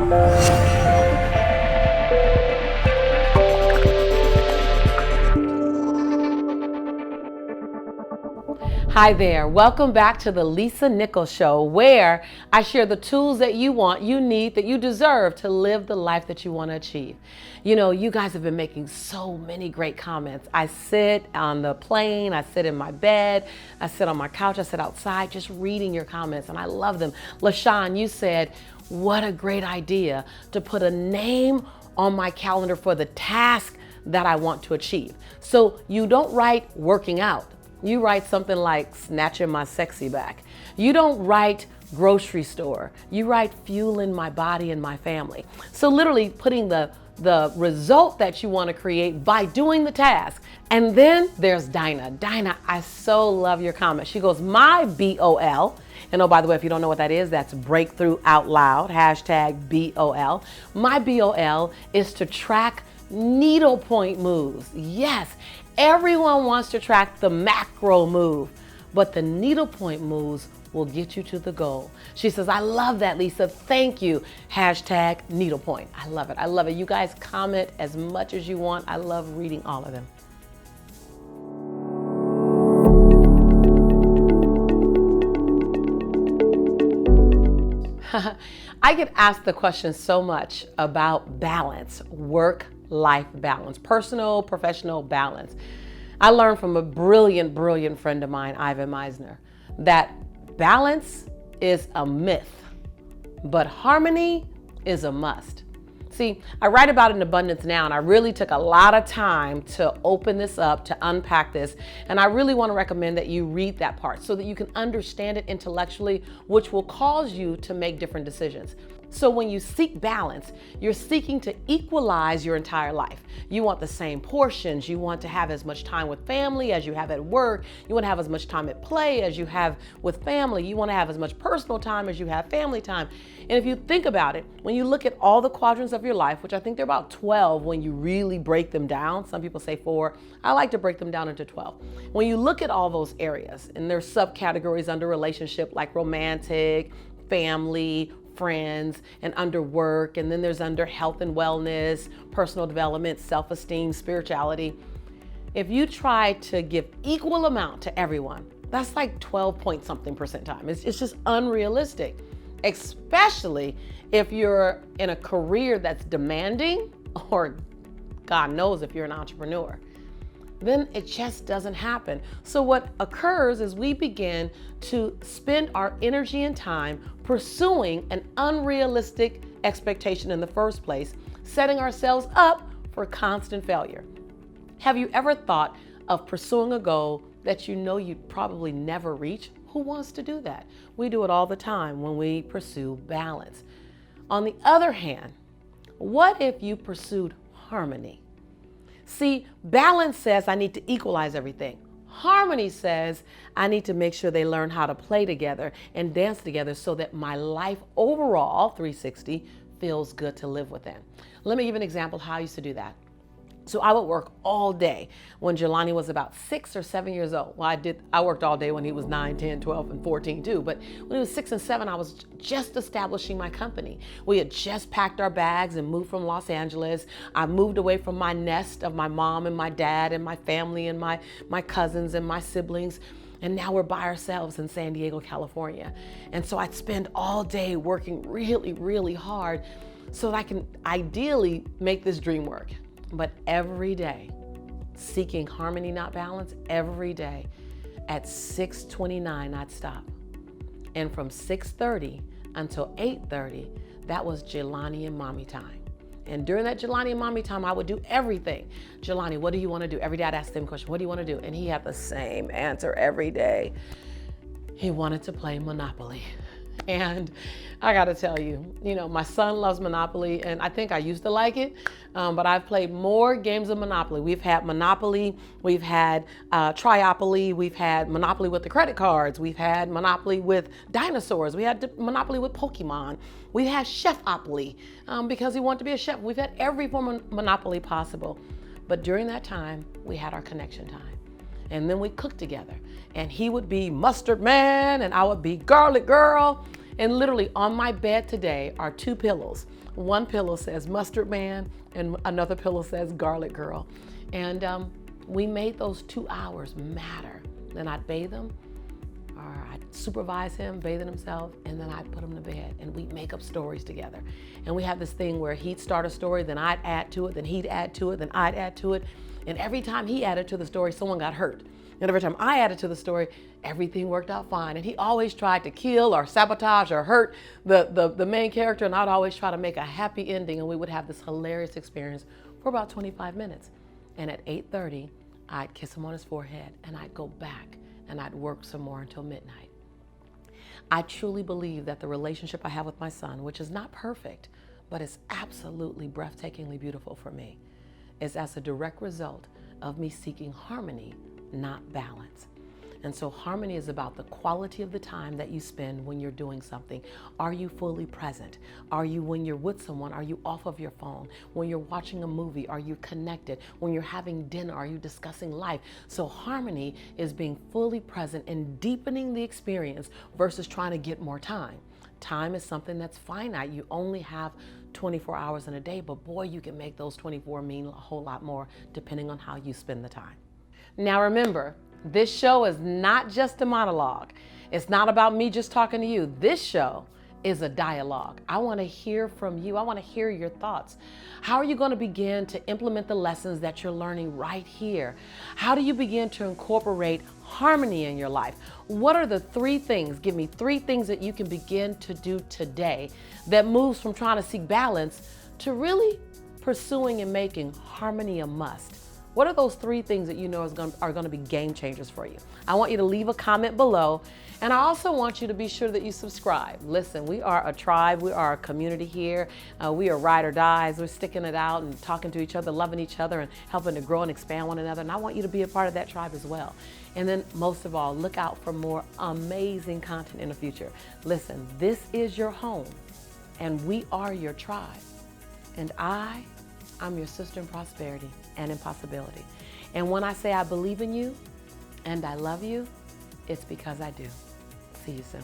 Hi there, welcome back to the Lisa Nichols Show, where I share the tools that you want, you need, that you deserve to live the life that you want to achieve. You know, you guys have been making so many great comments. I sit on the plane, I sit in my bed, I sit on my couch, I sit outside just reading your comments, and I love them. LaShawn, you said, what a great idea to put a name on my calendar for the task that I want to achieve. So you don't write working out. You write something like snatching my sexy back. You don't write grocery store. You write fueling my body and my family. So literally putting the result that you want to create by doing the task. And then there's Dinah. Dinah, I so love your comment. She goes, my BOL. And oh, by the way, if you don't know what that is, that's Breakthrough Out Loud, hashtag BOL. My BOL is to track needlepoint moves. Yes, everyone wants to track the macro move, but the needlepoint moves will get you to the goal. She says, I love that, Lisa. Thank you. Hashtag needlepoint. I love it. I love it. You guys comment as much as you want. I love reading all of them. I get asked the question so much about balance, work-life balance, personal, professional balance. I learned from a brilliant, brilliant friend of mine, Ivan Meisner, that balance is a myth, but harmony is a must. See, I write about it in Abundance Now, and I really took a lot of time to open this up, to unpack this, and I really want to recommend that you read that part so that you can understand it intellectually, which will cause you to make different decisions. So when you seek balance, you're seeking to equalize your entire life. You want the same portions. You want to have as much time with family as you have at work. You want to have as much time at play as you have with family. You want to have as much personal time as you have family time. And if you think about it, when you look at all the quadrants of your life, which I think there are about 12 when you really break them down, some people say 4, I like to break them down into 12. When you look at all those areas, and there's subcategories under relationship like romantic, family, friends, and under work, and then there's under health and wellness, personal development, self-esteem, spirituality. If you try to give equal amount to everyone, that's like 12 point something percentile. It's just unrealistic, especially if you're in a career that's demanding, or God knows if you're an entrepreneur. Then it just doesn't happen. So what occurs is we begin to spend our energy and time pursuing an unrealistic expectation in the first place, setting ourselves up for constant failure. Have you ever thought of pursuing a goal that you know you'd probably never reach? Who wants to do that? We do it all the time when we pursue balance. On the other hand, what if you pursued harmony? See, balance says I need to equalize everything. Harmony says I need to make sure they learn how to play together and dance together so that my life overall, 360, feels good to live within. Let me give an example of how I used to do that. So I would work all day when Jelani was about 6 or 7 years old. Well, I worked all day when he was 9, 10, 12, and 14 too. But when he was 6 and 7, I was just establishing my company. We had just packed our bags and moved from Los Angeles. I moved away from my nest of my mom and my dad and my family and my cousins and my siblings. And now we're by ourselves in San Diego, California. And so I'd spend all day working really, really hard so that I can ideally make this dream work. But every day, seeking harmony, not balance, every day at 6:29, I'd stop. And from 6:30 until 8:30, that was Jelani and mommy time. And during that Jelani and mommy time, I would do everything. Jelani, what do you want to do? Every day I'd ask him a question, what do you want to do? And he had the same answer every day. He wanted to play Monopoly. And I got to tell you, my son loves Monopoly, and I think I used to like it, but I've played more games of Monopoly. We've had Monopoly, we've had Triopoly, we've had Monopoly with the credit cards, we've had Monopoly with dinosaurs, we had Monopoly with Pokemon, we had Chefopoly because he wanted to be a chef. We've had every form of Monopoly possible, but during that time, we had our connection time. And then we cooked together, and he would be mustard man and I would be garlic girl, And literally on my bed today are two pillows. One pillow says Mustard Man and another pillow says Garlic Girl. And we made those 2 hours matter. Then I'd bathe him, or I'd supervise him bathing himself, and then I'd put him to bed, and we'd make up stories together. And we have this thing where he'd start a story, then I'd add to it, then he'd add to it, then I'd add to it. And every time he added to the story, someone got hurt. And every time I added to the story, everything worked out fine. And he always tried to kill or sabotage or hurt the main character, and I'd always try to make a happy ending, and we would have this hilarious experience for about 25 minutes. And at 8:30, I'd kiss him on his forehead, and I'd go back and I'd work some more until midnight. I truly believe that the relationship I have with my son, which is not perfect, but is absolutely breathtakingly beautiful for me, is as a direct result of me seeking harmony, not balance. And so harmony is about the quality of the time that you spend when you're doing something. Are you fully present? Are you, when you're with someone, are you off of your phone? When you're watching a movie, are you connected? When you're having dinner, are you discussing life? So harmony is being fully present and deepening the experience versus trying to get more time. Time is something that's finite. You only have 24 hours in a day, but boy, you can make those 24 mean a whole lot more depending on how you spend the time. Now remember, this show is not just a monologue. It's not about me just talking to you. This show is a dialogue. I want to hear from you. I want to hear your thoughts. How are you going to begin to implement the lessons that you're learning right here? How do you begin to incorporate harmony in your life? What are the 3 things? Give me 3 things that you can begin to do today that moves from trying to seek balance to really pursuing and making harmony a must. What are those 3 things that you know are going to be game changers for you? I want you to leave a comment below, and I also want you to be sure that you subscribe. Listen, we are a tribe. We are a community here. We are ride or dies. We're sticking it out and talking to each other, loving each other, and helping to grow and expand one another. And I want you to be a part of that tribe as well. And then most of all, look out for more amazing content in the future. Listen, this is your home, and we are your tribe. And I'm your sister in prosperity and in possibility. And when I say I believe in you and I love you, it's because I do. See you soon.